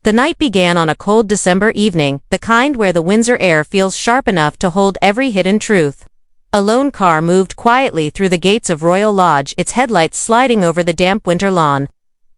The night began on a cold December evening, the kind where the Windsor air feels sharp enough to hold every hidden truth. A lone car moved quietly through the gates of Royal Lodge, its headlights sliding over the damp winter lawn.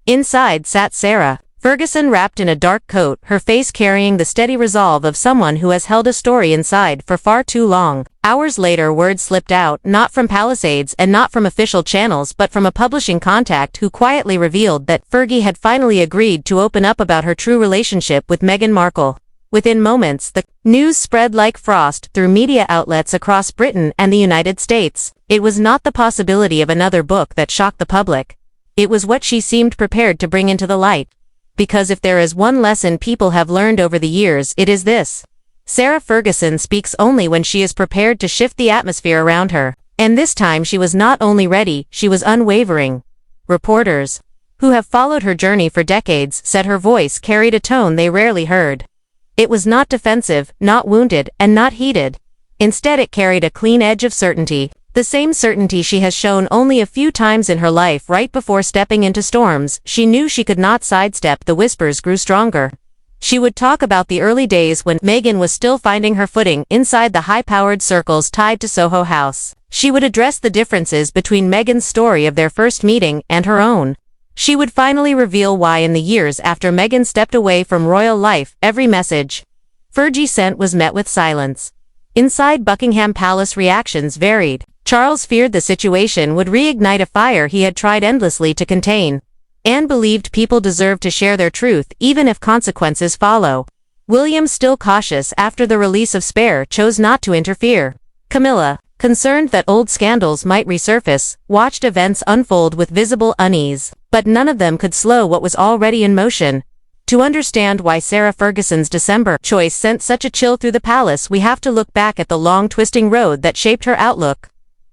Inside sat Sarah Ferguson, wrapped in a dark coat, her face carrying the steady resolve of someone who has held a story inside for far too long. Hours later, word slipped out, not from Palisades and not from official channels, but from a publishing contact who quietly revealed that Fergie had finally agreed to open up about her true relationship with Meghan Markle. Within moments, the news spread like frost through media outlets across Britain and the United States. It was not the possibility of another book that shocked the public. It was what she seemed prepared to bring into the light. Because if there is one lesson people have learned over the years, it is this. Sarah Ferguson speaks only when she is prepared to shift the atmosphere around her. And this time she was not only ready, she was unwavering. Reporters, who have followed her journey for decades, said her voice carried a tone they rarely heard. It was not defensive, not wounded, and not heated. Instead, it carried a clean edge of certainty. The same certainty she has shown only a few times in her life. Right before stepping into storms, she knew she could not sidestep. The whispers grew stronger. She would talk about the early days when Meghan was still finding her footing inside the high-powered circles tied to Soho House. She would address the differences between Meghan's story of their first meeting and her own. She would finally reveal why in the years after Meghan stepped away from royal life, every message Fergie sent was met with silence. Inside Buckingham Palace, reactions varied. Charles feared the situation would reignite a fire he had tried endlessly to contain. Anne believed people deserve to share their truth even if consequences follow. William, still cautious after the release of Spare, chose not to interfere. Camilla, concerned that old scandals might resurface, watched events unfold with visible unease. But none of them could slow what was already in motion. To understand why Sarah Ferguson's December choice sent such a chill through the palace, we have to look back at the long, twisting road that shaped her outlook.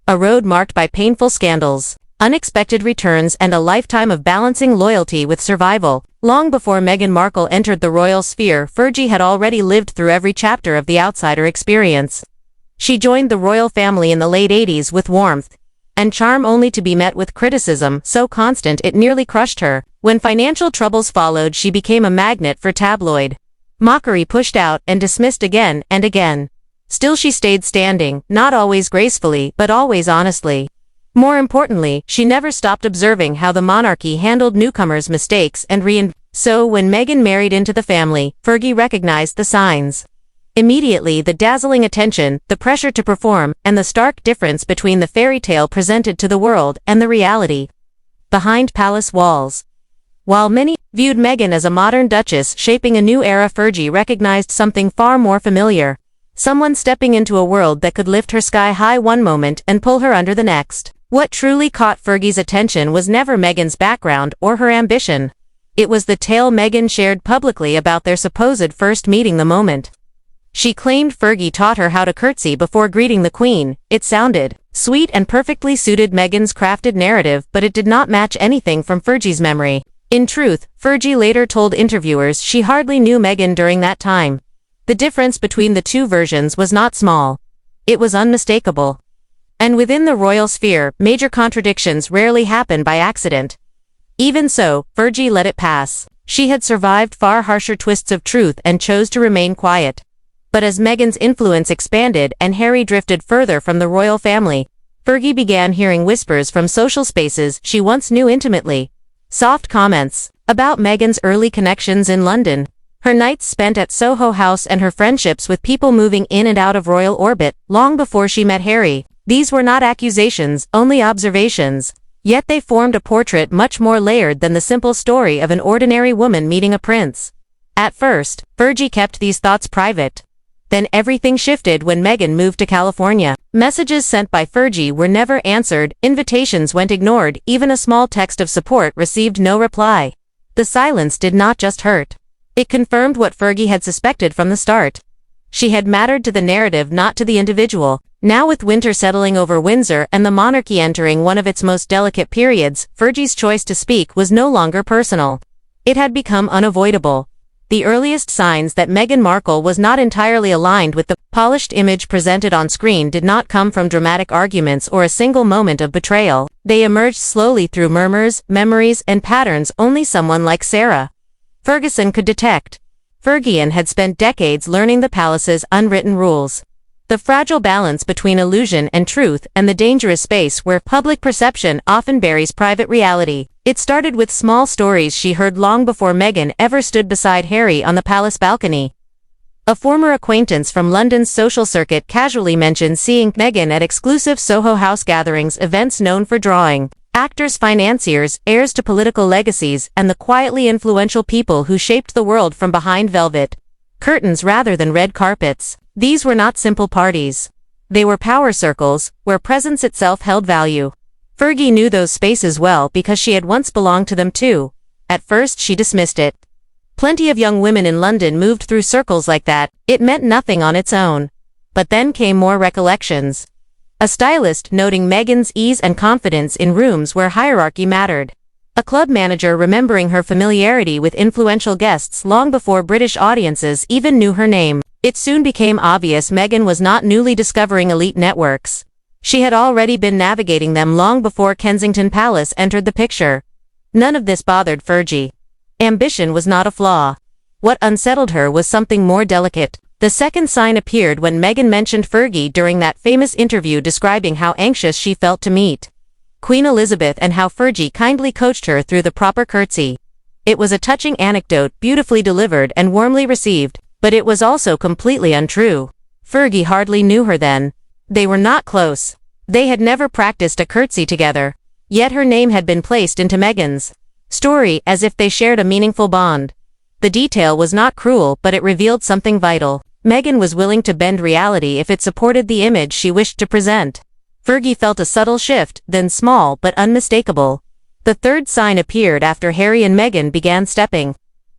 A road marked by painful scandals, unexpected returns, and a lifetime of balancing loyalty with survival. Long before Meghan Markle entered the royal sphere, Fergie had already lived through every chapter of the outsider experience. She joined the royal family in the late 80s with warmth and charm, only to be met with criticism so constant it nearly crushed her. When financial troubles followed, she became a magnet for tabloid mockery, pushed out and dismissed again and again. Still, she stayed standing, not always gracefully, but always honestly. More importantly, she never stopped observing how the monarchy handled newcomers' mistakes and So when Meghan married into the family, Fergie recognized the signs. Immediately, the dazzling attention, the pressure to perform, and the stark difference between the fairy tale presented to the world and the reality behind palace walls. While many viewed Meghan as a modern duchess shaping a new era, Fergie recognized something far more familiar. Someone stepping into a world that could lift her sky high one moment and pull her under the next. What truly caught Fergie's attention was never Meghan's background or her ambition. It was the tale Meghan shared publicly about their supposed first meeting. The moment she claimed Fergie taught her how to curtsy before greeting the Queen, it sounded sweet and perfectly suited Meghan's crafted narrative, but it did not match anything from Fergie's memory. In truth, Fergie later told interviewers she hardly knew Meghan during that time. The difference between the two versions was not small. It was unmistakable. And within the royal sphere, major contradictions rarely happen by accident. Even so, Fergie let it pass. She had survived far harsher twists of truth and chose to remain quiet. But as Meghan's influence expanded and Harry drifted further from the royal family, Fergie began hearing whispers from social spaces she once knew intimately. Soft comments about Meghan's early connections in London, her nights spent at Soho House, and her friendships with people moving in and out of royal orbit long before she met Harry. These were not accusations, only observations. Yet they formed a portrait much more layered than the simple story of an ordinary woman meeting a prince. At first, Fergie kept these thoughts private. Then everything shifted when Meghan moved to California. Messages sent by Fergie were never answered, invitations went ignored, even a small text of support received no reply. The silence did not just hurt. It confirmed what Fergie had suspected from the start. She had mattered to the narrative, not to the individual. Now, with winter settling over Windsor and the monarchy entering one of its most delicate periods, Fergie's choice to speak was no longer personal. It had become unavoidable. The earliest signs that Meghan Markle was not entirely aligned with the polished image presented on screen did not come from dramatic arguments or a single moment of betrayal. They emerged slowly through murmurs, memories, and patterns only someone like Sarah Ferguson could detect. Fergian had spent decades learning the palace's unwritten rules. The fragile balance between illusion and truth, and the dangerous space where public perception often buries private reality. It started with small stories she heard long before Meghan ever stood beside Harry on the palace balcony. A former acquaintance from London's social circuit casually mentioned seeing Meghan at exclusive Soho House gatherings, events known for drawing actors, financiers, heirs to political legacies, and the quietly influential people who shaped the world from behind velvet curtains rather than red carpets. These were not simple parties. They were power circles, where presence itself held value. Fergie knew those spaces well because she had once belonged to them too. At first she dismissed it. Plenty of young women in London moved through circles like that. It meant nothing on its own. But then came more recollections. A stylist noting Meghan's ease and confidence in rooms where hierarchy mattered. A club manager remembering her familiarity with influential guests long before British audiences even knew her name. It soon became obvious Meghan was not newly discovering elite networks. She had already been navigating them long before Kensington Palace entered the picture. None of this bothered Fergie. Ambition was not a flaw. What unsettled her was something more delicate. The second sign appeared when Meghan mentioned Fergie during that famous interview describing how anxious she felt to meet Queen Elizabeth and how Fergie kindly coached her through the proper curtsy. It was a touching anecdote, beautifully delivered and warmly received, but it was also completely untrue. Fergie hardly knew her then. They were not close. They had never practiced a curtsy together. Yet her name had been placed into Meghan's story as if they shared a meaningful bond. The detail was not cruel, but it revealed something vital. Meghan was willing to bend reality if it supported the image she wished to present. Fergie felt a subtle shift, then small but unmistakable. The third sign appeared after Harry and Meghan began stepping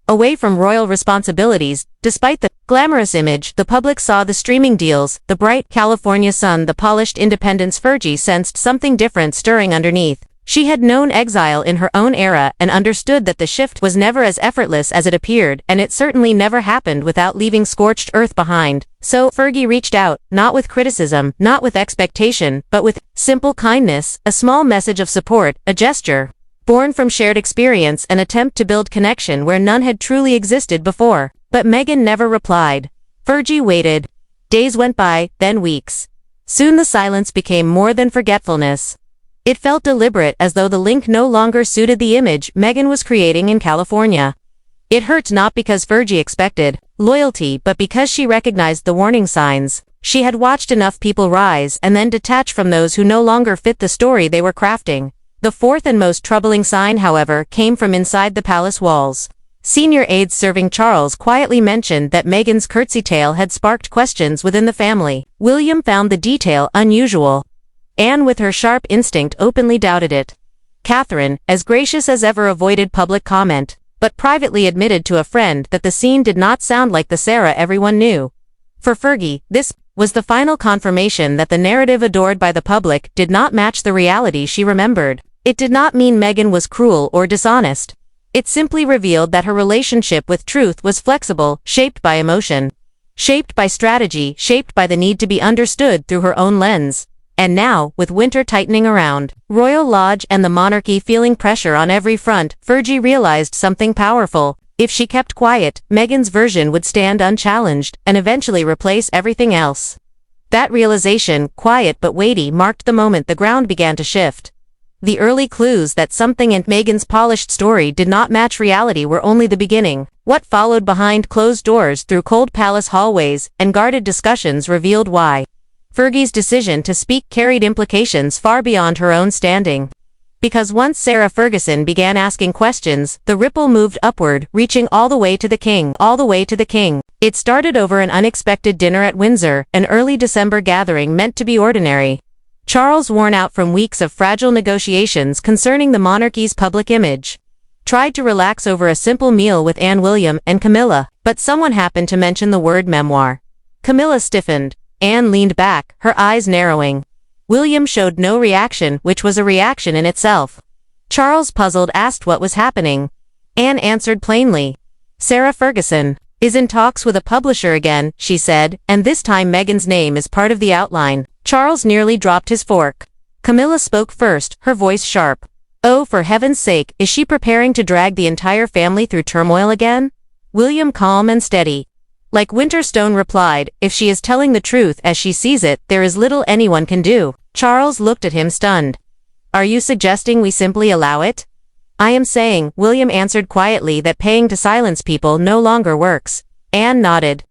away from royal responsibilities. Despite the glamorous image, the public saw the streaming deals, the bright California sun, the polished independence. Fergie sensed something different stirring underneath. She had known exile in her own era and understood that the shift was never as effortless as it appeared, and it certainly never happened without leaving scorched earth behind. So Fergie reached out, not with criticism, not with expectation, but with simple kindness, a small message of support, a gesture born from shared experience, an attempt to build connection where none had truly existed before. But Meghan never replied. Fergie waited. Days went by, then weeks. Soon the silence became more than forgetfulness. It felt deliberate, as though the link no longer suited the image Meghan was creating in California. It hurt not because Fergie expected loyalty, but because she recognized the warning signs. She had watched enough people rise and then detach from those who no longer fit the story they were crafting. The fourth and most troubling sign, however, came from inside the palace walls. Senior aides serving Charles quietly mentioned that Meghan's curtsy tale had sparked questions within the family. William found the detail unusual. Anne, with her sharp instinct, openly doubted it. Catherine, as gracious as ever, avoided public comment, but privately admitted to a friend that the scene did not sound like the Sarah everyone knew. For Fergie, this was the final confirmation that the narrative adored by the public did not match the reality she remembered. It did not mean Meghan was cruel or dishonest. It simply revealed that her relationship with truth was flexible, shaped by emotion, shaped by strategy, shaped by the need to be understood through her own lens. And now, with winter tightening around, Royal Lodge and the monarchy feeling pressure on every front, Fergie realized something powerful. If she kept quiet, Meghan's version would stand unchallenged and eventually replace everything else. That realization, quiet but weighty, marked the moment the ground began to shift. The early clues that something in Meghan's polished story did not match reality were only the beginning. What followed behind closed doors, through cold palace hallways and guarded discussions, revealed why Fergie's decision to speak carried implications far beyond her own standing. Because once Sarah Ferguson began asking questions, the ripple moved upward, reaching all the way to the king. It started over an unexpected dinner at Windsor, an early December gathering meant to be ordinary. Charles, worn out from weeks of fragile negotiations concerning the monarchy's public image, tried to relax over a simple meal with Anne, William, and Camilla, but someone happened to mention the word memoir. Camilla stiffened. Anne leaned back, her eyes narrowing. William showed no reaction, which was a reaction in itself. Charles, puzzled, asked what was happening. Anne answered plainly. Sarah Ferguson is in talks with a publisher again, she said, and this time Meghan's name is part of the outline. Charles nearly dropped his fork. Camilla spoke first, her voice sharp. Oh, for heaven's sake, is she preparing to drag the entire family through turmoil again? William, calm and steady. Like Winterstone, replied, if she is telling the truth as she sees it, there is little anyone can do. Charles looked at him stunned. Are you suggesting we simply allow it? I am saying, William answered quietly, that paying to silence people no longer works. Anne nodded.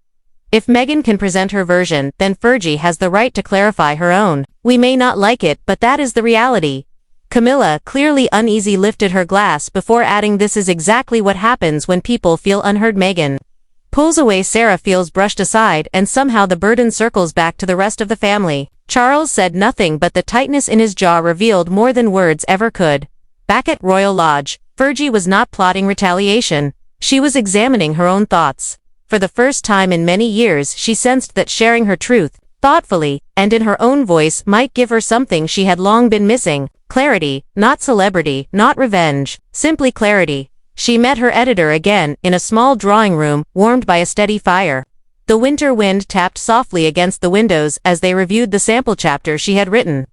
If Meghan can present her version, then Fergie has the right to clarify her own. We may not like it, but that is the reality. Camilla, clearly uneasy, lifted her glass before adding, this is exactly what happens when people feel unheard. Meghan pulls away. Sarah feels brushed aside, and somehow the burden circles back to the rest of the family. Charles said nothing, but the tightness in his jaw revealed more than words ever could. Back at Royal Lodge, Fergie was not plotting retaliation. She was examining her own thoughts. For the first time in many years, she sensed that sharing her truth, thoughtfully, and in her own voice, might give her something she had long been missing. Clarity, not celebrity, not revenge, simply clarity. She met her editor again, in a small drawing room, warmed by a steady fire. The winter wind tapped softly against the windows as they reviewed the sample chapter she had written.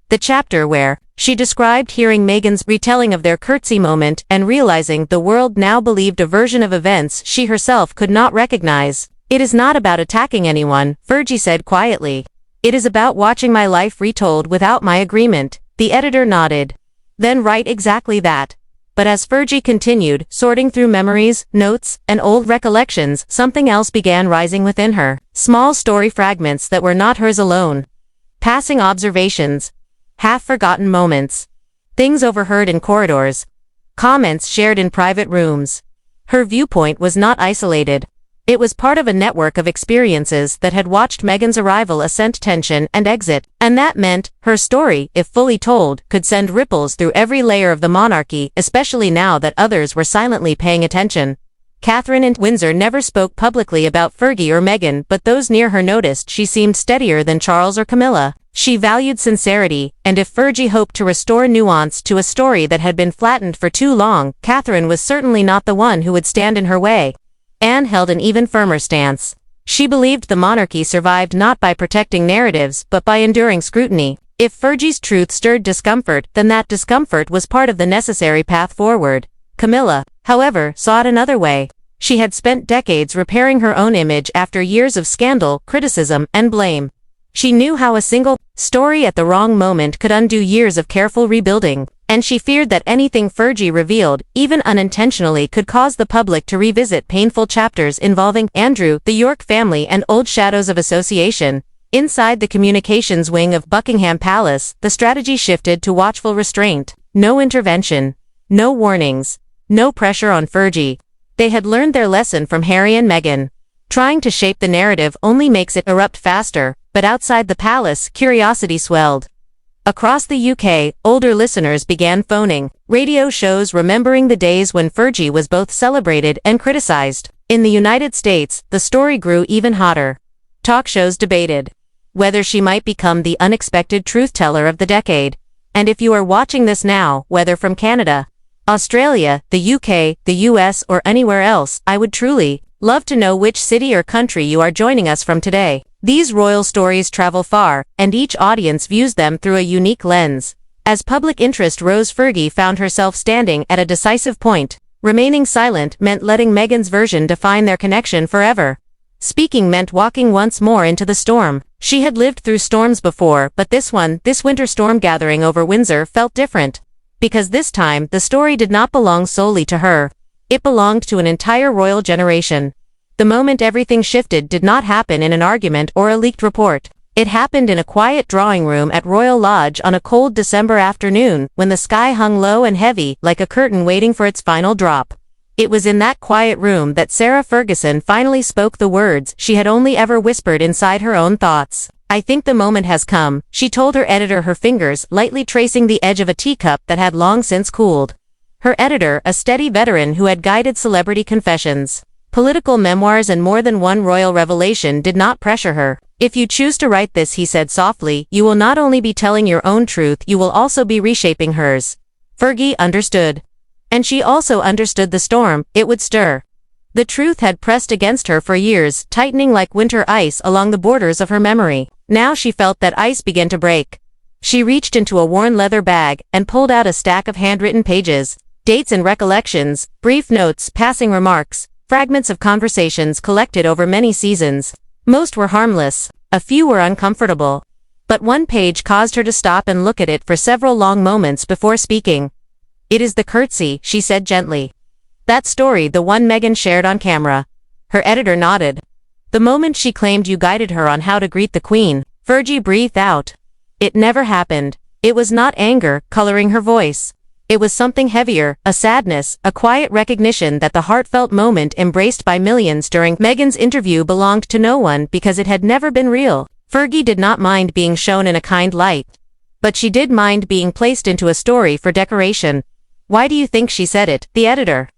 The chapter where she described hearing Meghan's retelling of their curtsy moment and realizing the world now believed a version of events she herself could not recognize. It is not about attacking anyone, Fergie said quietly. It is about watching my life retold without my agreement. The editor nodded. Then right, exactly that. But as Fergie continued, sorting through memories, notes, and old recollections, something else began rising within her. Small story fragments that were not hers alone. Passing observations. Half-forgotten moments. Things overheard in corridors. Comments shared in private rooms. Her viewpoint was not isolated. It was part of a network of experiences that had watched Meghan's arrival, ascent, tension, and exit, and that meant, her story, if fully told, could send ripples through every layer of the monarchy, especially now that others were silently paying attention. Catherine and Windsor never spoke publicly about Fergie or Meghan, but those near her noticed she seemed steadier than Charles or Camilla. She valued sincerity, and if Fergie hoped to restore nuance to a story that had been flattened for too long, Catherine was certainly not the one who would stand in her way. Anne held an even firmer stance. She believed the monarchy survived not by protecting narratives, but by enduring scrutiny. If Fergie's truth stirred discomfort, then that discomfort was part of the necessary path forward. Camilla, however, saw it another way. She had spent decades repairing her own image after years of scandal, criticism, and blame. She knew how a single story at the wrong moment could undo years of careful rebuilding, and she feared that anything Fergie revealed, even unintentionally, could cause the public to revisit painful chapters involving Andrew, the York family, and old shadows of association. Inside the communications wing of Buckingham Palace, the strategy shifted to watchful restraint. No intervention. No warnings. No pressure on Fergie. They had learned their lesson from Harry and Meghan. Trying to shape the narrative only makes it erupt faster, but outside the palace, curiosity swelled. Across the UK, older listeners began phoning radio shows remembering the days when Fergie was both celebrated and criticized. In the United States, the story grew even hotter. Talk shows debated whether she might become the unexpected truth-teller of the decade. And if you are watching this now, whether from Canada, Australia, the UK, the US, or anywhere else, I would truly love to know which city or country you are joining us from today. These royal stories travel far, and each audience views them through a unique lens. As public interest rose, Fergie found herself standing at a decisive point. Remaining silent meant letting Meghan's version define their connection forever. Speaking meant walking once more into the storm. She had lived through storms before, but this winter storm gathering over Windsor, felt different. Because this time, the story did not belong solely to her. It belonged to an entire royal generation. The moment everything shifted did not happen in an argument or a leaked report. It happened in a quiet drawing room at Royal Lodge on a cold December afternoon, when the sky hung low and heavy, like a curtain waiting for its final drop. It was in that quiet room that Sarah Ferguson finally spoke the words she had only ever whispered inside her own thoughts. I think the moment has come, she told her editor, her fingers lightly tracing the edge of a teacup that had long since cooled. Her editor, a steady veteran who had guided celebrity confessions, political memoirs, and more than one royal revelation, did not pressure her. If you choose to write this, he said softly, you will not only be telling your own truth, you will also be reshaping hers. Fergie understood. And she also understood the storm it would stir. The truth had pressed against her for years, tightening like winter ice along the borders of her memory. Now she felt that ice begin to break. She reached into a worn leather bag and pulled out a stack of handwritten pages, dates and recollections, brief notes, passing remarks, fragments of conversations collected over many seasons. Most were harmless, a few were uncomfortable. But one page caused her to stop and look at it for several long moments before speaking. "It is the curtsy," she said gently. "That story, the one Meghan shared on camera." Her editor nodded. "The moment she claimed you guided her on how to greet the Queen," Fergie breathed out. "It never happened." It was not anger coloring her voice. It was something heavier, a sadness, a quiet recognition that the heartfelt moment embraced by millions during Meghan's interview belonged to no one because it had never been real. Fergie did not mind being shown in a kind light. But she did mind being placed into a story for decoration. "Why do you think she said it?" the editor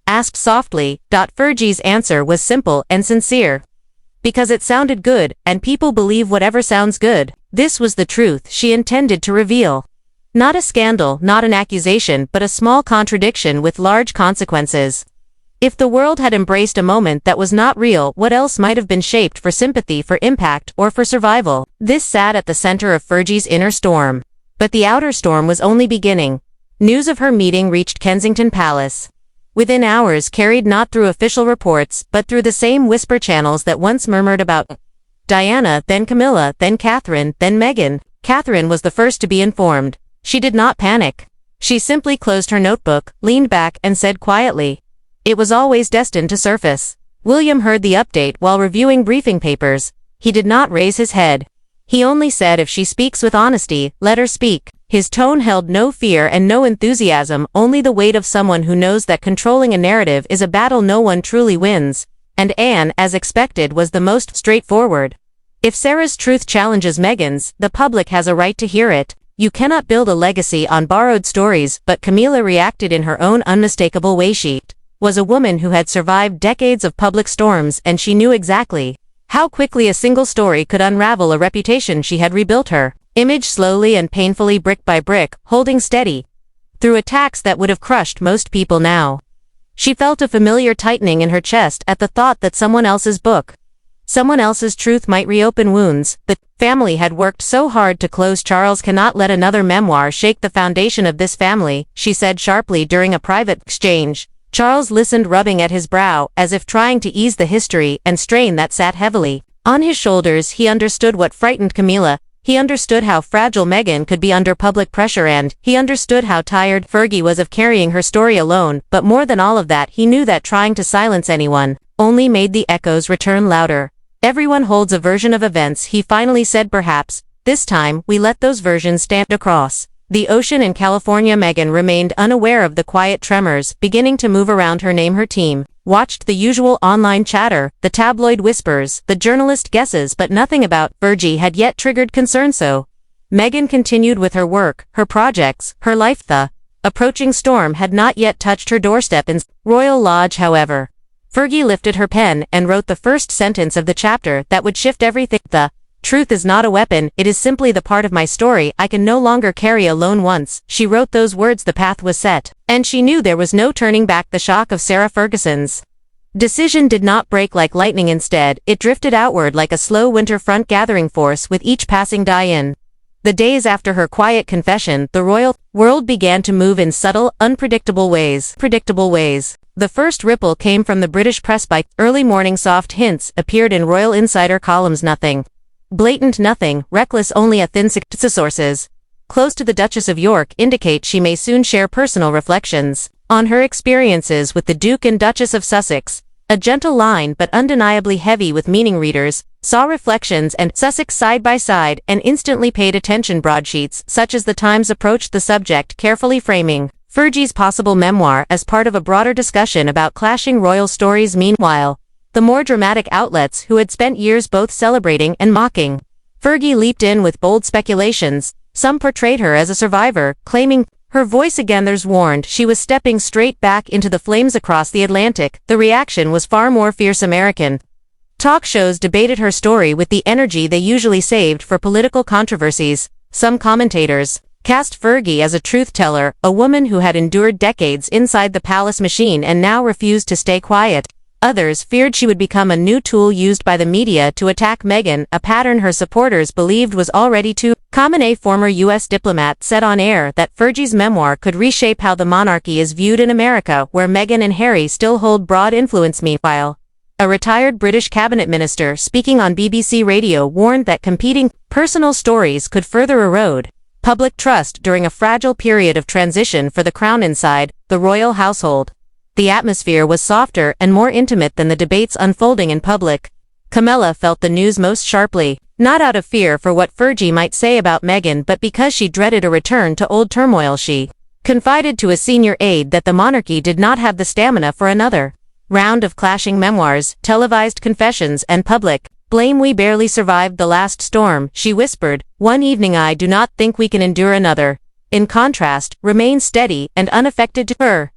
asked softly. Fergie's answer was simple and sincere. "Because it sounded good, and people believe whatever sounds good." This was the truth she intended to reveal. Not a scandal, not an accusation, but a small contradiction with large consequences. If the world had embraced a moment that was not real, what else might have been shaped for sympathy, for impact, or for survival? This sat at the center of Fergie's inner storm. But the outer storm was only beginning. News of her meeting reached Kensington Palace. Within hours, carried not through official reports, but through the same whisper channels that once murmured about Diana, then Camilla, then Catherine, then Meghan. Catherine was the first to be informed. She did not panic. She simply closed her notebook, leaned back, and said quietly, "It was always destined to surface." William heard the update while reviewing briefing papers. He did not raise his head. He only said, "If she speaks with honesty, let her speak." His tone held no fear and no enthusiasm, only the weight of someone who knows that controlling a narrative is a battle no one truly wins. And Anne, as expected, was the most straightforward. "If Sarah's truth challenges Meghan's, the public has a right to hear it. You cannot build a legacy on borrowed stories." But Camilla reacted in her own unmistakable way. She was a woman who had survived decades of public storms, and she knew exactly how quickly a single story could unravel a reputation she had rebuilt her image slowly and painfully, brick by brick, holding steady through attacks that would have crushed most people now. She felt a familiar tightening in her chest at the thought that someone else's book, someone else's truth might reopen wounds. The family had worked so hard to close. Charles cannot let another memoir shake the foundation of this family, she said sharply during a private exchange. Charles listened, rubbing at his brow, as if trying to ease the history and strain that sat heavily on his shoulders. He understood what frightened Camilla. He understood how fragile Meghan could be under public pressure, and he understood how tired Fergie was of carrying her story alone. But more than all of that, he knew that trying to silence anyone only made the echoes return louder. "Everyone holds a version of events," he finally said. "Perhaps this time we let those versions stand." Across the ocean in California, Meghan remained unaware of the quiet tremors beginning to move around her name. Her team watched the usual online chatter, the tabloid whispers, the journalist guesses, but nothing about Fergie had yet triggered concern. So Meghan continued with her work, her projects, her life. The approaching storm had not yet touched her doorstep in Royal Lodge, however. Fergie lifted her pen and wrote the first sentence of the chapter that would shift everything. "The truth is not a weapon, it is simply the part of my story I can no longer carry alone." Once she wrote those words, the path was set, and she knew there was no turning back. The shock of Sarah Ferguson's decision did not break like lightning. Instead, it drifted outward like a slow winter front, gathering force with each passing day. In the days after her quiet confession, the royal world began to move in subtle, unpredictable ways. The first ripple came from the British press. By early morning, soft hints appeared in Royal Insider columns. Nothing blatant, nothing reckless, only a thin sources close to the Duchess of York indicate she may soon share personal reflections on her experiences with the Duke and Duchess of Sussex. A gentle line, but undeniably heavy with meaning. Readers saw reflections and Sussex side by side and instantly paid attention. Broadsheets such as the Times approached the subject, carefully framing Fergie's possible memoir as part of a broader discussion about clashing royal stories. Meanwhile, the more dramatic outlets, who had spent years both celebrating and mocking Fergie, leaped in with bold speculations. Some portrayed her as a survivor, claiming her voice again. Others warned she was stepping straight back into the flames. Across the Atlantic, the reaction was far more fierce. American talk shows debated her story with the energy they usually saved for political controversies. Some commentators cast Fergie as a truth-teller, a woman who had endured decades inside the palace machine and now refused to stay quiet. Others feared she would become a new tool used by the media to attack Meghan, a pattern her supporters believed was already too common. A former U.S. diplomat said on air that Fergie's memoir could reshape how the monarchy is viewed in America, where Meghan and Harry still hold broad influence. Meanwhile, a retired British cabinet minister speaking on BBC Radio warned that competing personal stories could further erode public trust during a fragile period of transition for the crown inside the royal household. The atmosphere was softer and more intimate than the debates unfolding in public. Camilla felt the news most sharply, not out of fear for what Fergie might say about Meghan, but because she dreaded a return to old turmoil. She confided to a senior aide that the monarchy did not have the stamina for another round of clashing memoirs, televised confessions, and public blame. "We barely survived the last storm," she whispered one evening. "I do not think we can endure another." In contrast, remained steady and unaffected to her.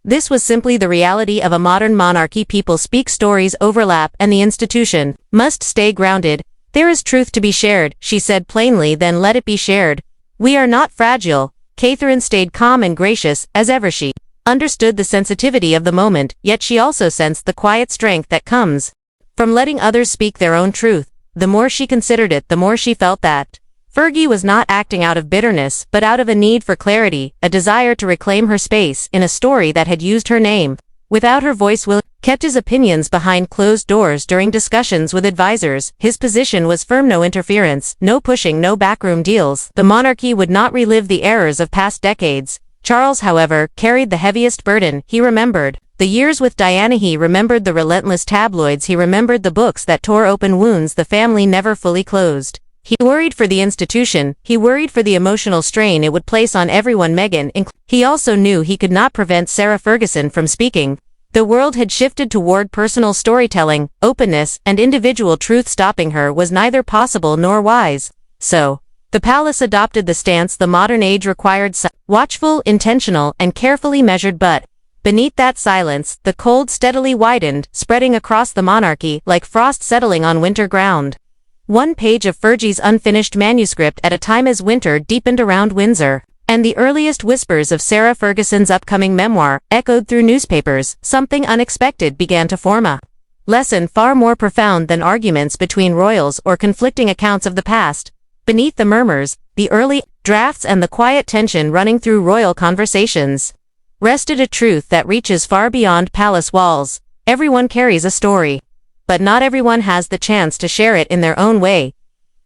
This was simply the reality of a modern monarchy. People speak, stories overlap, and the institution must stay grounded. "There is truth to be shared," she said plainly, "then let it be shared. We are not fragile." Catherine stayed calm and gracious, as ever. She understood the sensitivity of the moment, yet she also sensed the quiet strength that comes from letting others speak their own truth. The more she considered it, the more she felt that Fergie was not acting out of bitterness, but out of a need for clarity, a desire to reclaim her space in a story that had used her name without her voice. Will kept his opinions behind closed doors during discussions with advisors. His position was firm: no interference, no pushing, no backroom deals. The monarchy would not relive the errors of past decades. Charles, however, carried the heaviest burden. He remembered the years with Diana. He remembered the relentless tabloids. He remembered the books that tore open wounds the family never fully closed. He worried for the institution. He worried for the emotional strain it would place on everyone, Meghan included. He also knew he could not prevent Sarah Ferguson from speaking. The world had shifted toward personal storytelling, openness, and individual truth. Stopping her was neither possible nor wise. So, the palace adopted the stance the modern age required: watchful, intentional, and carefully measured. But beneath that silence, the cold steadily widened, spreading across the monarchy like frost settling on winter ground. One page of Fergie's unfinished manuscript at a time as winter deepened around Windsor, and the earliest whispers of Sarah Ferguson's upcoming memoir echoed through newspapers. Something unexpected began to form: a lesson far more profound than arguments between royals or conflicting accounts of the past. Beneath the murmurs, the early drafts, and the quiet tension running through royal conversations, rested a truth that reaches far beyond palace walls. Everyone carries a story, but not everyone has the chance to share it in their own way.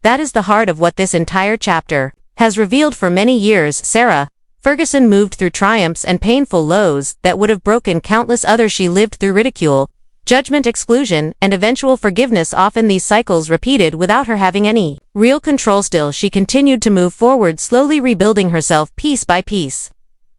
That is the heart of what this entire chapter has revealed. For many years, Sarah Ferguson moved through triumphs and painful lows that would have broken countless others. She lived through ridicule, judgment, exclusion, and eventual forgiveness. Often these cycles repeated without her having any real control. Still, she continued to move forward, slowly rebuilding herself piece by piece,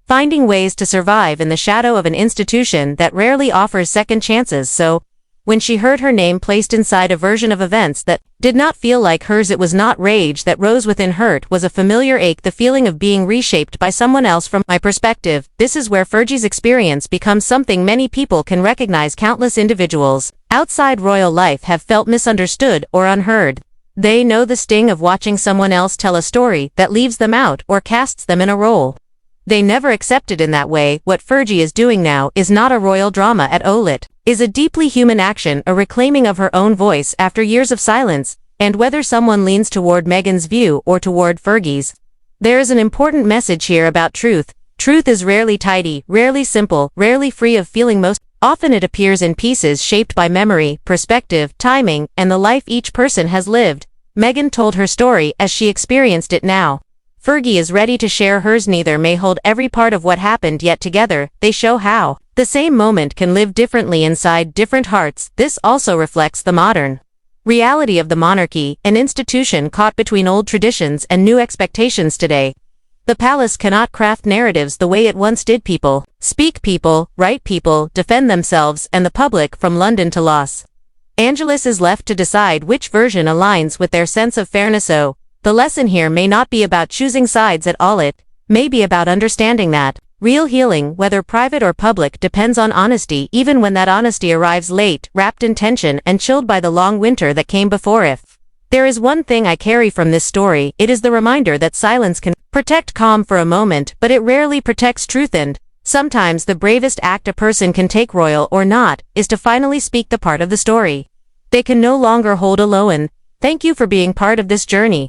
finding ways to survive in the shadow of an institution that rarely offers second chances. So, when she heard her name placed inside a version of events that did not feel like hers, it was not rage that rose within her. It was a familiar ache, the feeling of being reshaped by someone else. From my perspective, this is where Fergie's experience becomes something many people can recognize. Countless individuals outside royal life have felt misunderstood or unheard. They know the sting of watching someone else tell a story that leaves them out or casts them in a role they never accepted. In that way, what Fergie is doing now is not a royal drama at all. It is a deeply human action, a reclaiming of her own voice after years of silence. And whether someone leans toward Meghan's view or toward Fergie's, there is an important message here about truth. Truth is rarely tidy, rarely simple, rarely free of feeling. Most often it appears in pieces shaped by memory, perspective, timing, and the life each person has lived. Meghan told her story as she experienced it now. Fergie is ready to share hers. Neither may hold every part of what happened, yet together, they show how the same moment can live differently inside different hearts. This also reflects the modern reality of the monarchy, an institution caught between old traditions and new expectations. Today, the palace cannot craft narratives the way it once did. People speak, people write, people defend themselves, and the public, from London to Los Angeles, is left to decide which version aligns with their sense of fairness. So, the lesson here may not be about choosing sides at all. It may be about understanding that real healing, whether private or public, depends on honesty, even when that honesty arrives late, wrapped in tension, and chilled by the long winter that came before. If there is one thing I carry from this story, it is the reminder that silence can protect calm for a moment, but it rarely protects truth. And Sometimes the bravest act a person can take, royal or not, is to finally speak the part of the story they can no longer hold alone. Thank you for being part of this journey.